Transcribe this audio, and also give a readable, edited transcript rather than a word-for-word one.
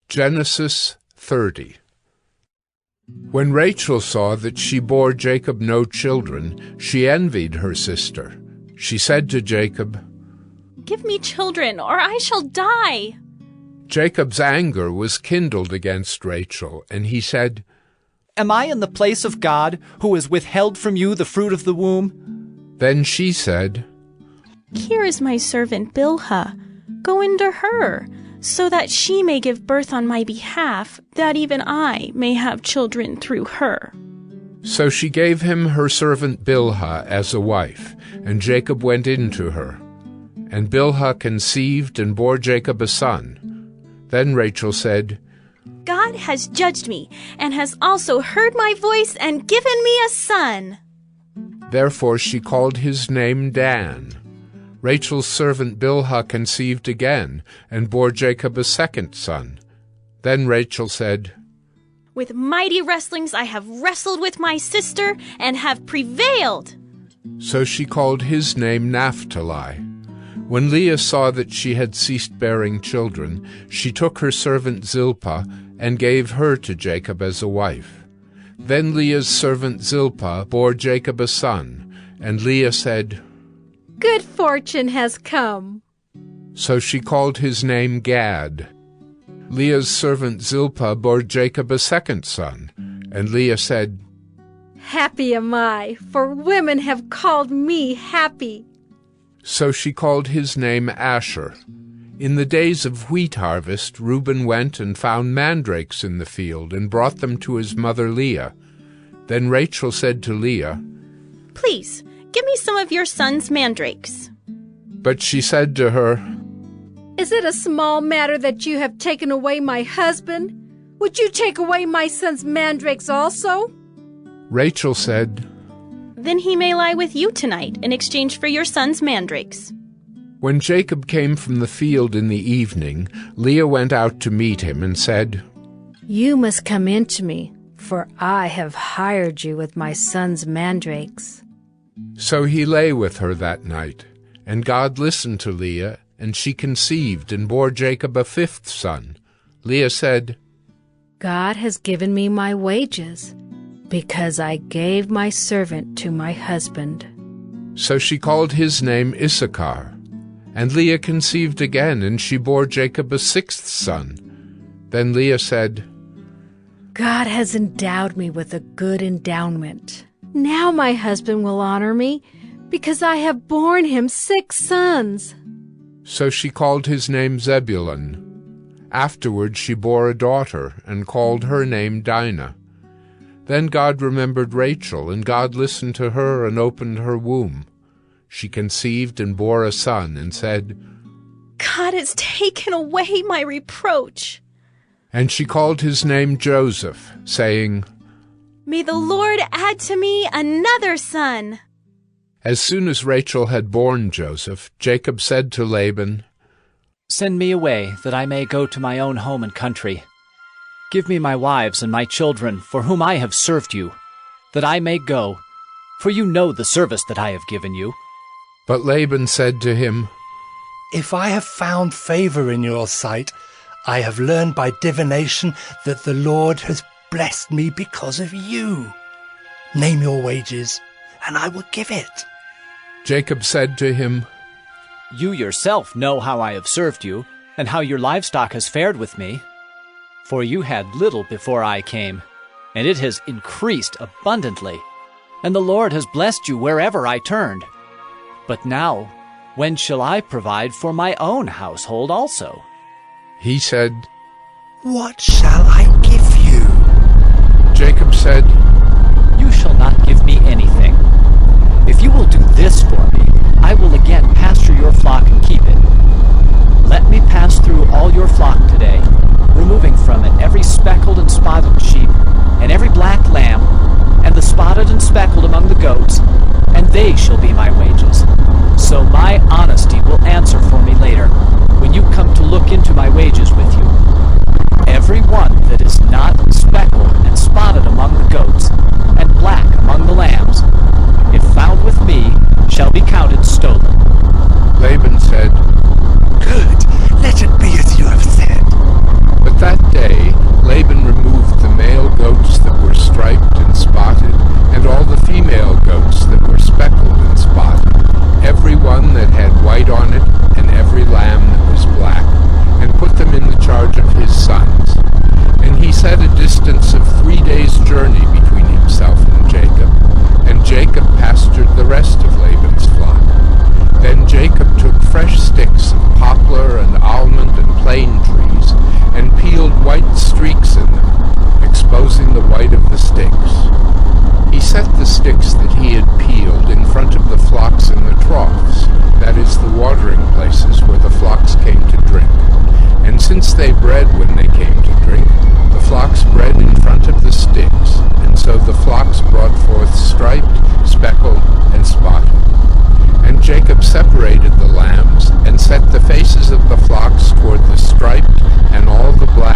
Genesis 30. When Rachel saw that she bore Jacob no children, she envied her sister. She said to Jacob, "Give me children, or I shall die." Jacob's anger was kindled against Rachel, and he said, "Am I in the place of God, who has withheld from you the fruit of the womb?" Then she said, "Here is my servant Bilhah. Go into her, so that she may give birth on my behalf, that even I may have children through her." So she gave him her servant Bilhah as a wife, and Jacob went in to her. And Bilhah conceived and bore Jacob a son. Then Rachel said, "God has judged me, and has also heard my voice and given me a son." Therefore she called his name Dan. Rachel's servant Bilhah conceived again, and bore Jacob a second son. Then Rachel said, "With mighty wrestlings I have wrestled with my sister, and have prevailed." So she called his name Naphtali. When Leah saw that she had ceased bearing children, she took her servant Zilpah, and gave her to Jacob as a wife. Then Leah's servant Zilpah bore Jacob a son, and Leah said, "Good fortune has come." So she called his name Gad. Leah's servant Zilpah bore Jacob a second son, and Leah said, "Happy am I, for women have called me happy." So she called his name Asher. In the days of wheat harvest, Reuben went and found mandrakes in the field, and brought them to his mother Leah. Then Rachel said to Leah, "Please, give me some of your son's mandrakes." But she said to her, "Is it a small matter that you have taken away my husband? Would you take away my son's mandrakes also?" Rachel said, "Then he may lie with you tonight in exchange for your son's mandrakes." When Jacob came from the field in the evening, Leah went out to meet him and said, "You must come in to me, for I have hired you with my son's mandrakes." So he lay with her that night, and God listened to Leah, and she conceived and bore Jacob a fifth son. Leah said, "God has given me my wages, because I gave my servant to my husband." So she called his name Issachar. And Leah conceived again, and she bore Jacob a sixth son. Then Leah said, "God has endowed me with a good endowment. Now my husband will honor me, because I have borne him 6 sons." So she called his name Zebulun. Afterward she bore a daughter, and called her name Dinah. Then God remembered Rachel, and God listened to her and opened her womb. She conceived and bore a son, and said, "God has taken away my reproach." And she called his name Joseph, saying, "May the Lord add to me another son." As soon as Rachel had borne Joseph, Jacob said to Laban, "Send me away, that I may go to my own home and country. Give me my wives and my children, for whom I have served you, that I may go, for you know the service that I have given you." But Laban said to him, "If I have found favor in your sight, I have learned by divination that the Lord has blessed me because of you. Name your wages, and I will give it." Jacob said to him, You yourself know how I have served you, and how your livestock has fared with me. For you had little before I came, and it has increased abundantly, and the Lord has blessed you wherever I turned. But now, when shall I provide for my own household also?" He said, "What shall I give you?" Jacob said, "You shall not give me anything. If you will do this for me, I will again pasture your flock and keep it. Let me pass through all your flock today, removing from it every speckled and spotted sheep, and every black lamb, and the spotted and speckled among the goats, and they shall be my wages. So my honesty will answer for me later, when you come to look into my wages with you. Every one that is not speckled and spotted among the goats, and black among the lambs, if found with me, shall be counted stolen." Laban said, "Good, let it be as you have said." when they came to drink, the flocks bred in front of the sticks, and so the flocks brought forth striped, speckled, and spotted. And Jacob separated the lambs, and set the faces of the flocks toward the striped, and all the black